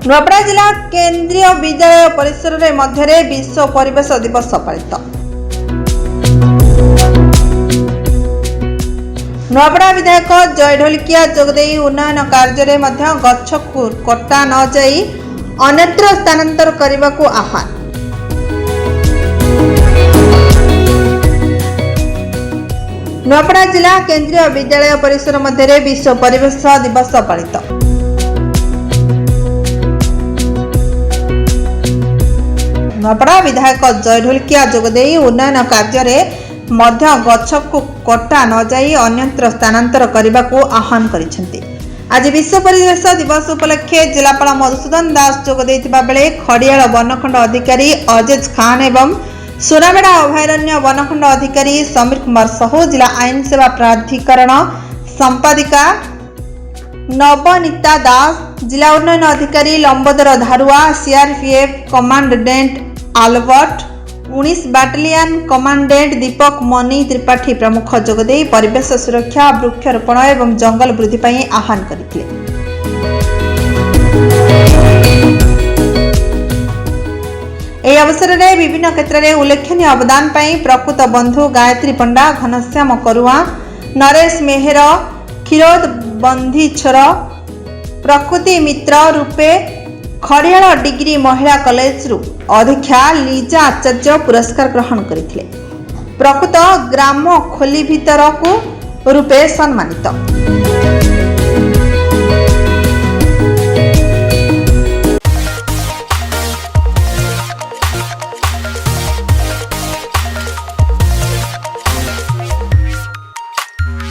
नुआपड़ा जिला केंद्रीय विद्यालय परिसर मध्य विश्व परिवेश दिवस पालित। नुआपड़ा विधायक जय ढोलकिया जोगदे उन्नयन कार्य में गछ को कटा न जाई अन्यत्र स्थानांतर करने को आह्वान। नुआपड़ा जिला केंद्रीय विद्यालय परिसर मध्य विश्व परिवेश दिवस पालित। नुआपड़ा विधायक जय ढोलकिया जोगदे उन्नयन कार्य मध्य गछ को कटा न जाई अन्यत्र स्थानांतर करने को आह्वान करिसेंती। आज विश्व परिवेश दिवस उपलक्षे जिलापाल मधुसूदन दास जोगदे बेले खड़ियाल वनखंड अधिकारी अजेज खान एवं सुनाबेड़ा अभयारण्य वनखंड अधिकारी समीर कुमार साहू, जिला आईन सेवा प्राधिकरण संपादिका नवनीता दास, जिला उन्नयन अधिकारी Lambodar Dharua, CRPF commandant Albert, 19 battalion commandant Deepak Mani Tripathi प्रमुख जोगदे परिवेश सुरक्षा, वृक्षरोपण एवं जंगल वृद्धि पर आह्वान करथिले। यह अवसर में विभिन्न क्षेत्र में उल्लेखनीय अवदान पर प्रकृत बंधु गायत्री पंडा, घनश्याम करुआ, नरेश मेहर, क्षीरोद बंधीछर, प्रकृति मित्र रूपे खड़ियाल डिग्री महिला कॉलेज अध्यक्षा लीजा आचार्य पुरस्कार ग्रहण करथिले। प्रकृत ग्राम खोली भीतर को रूपे सम्मानित।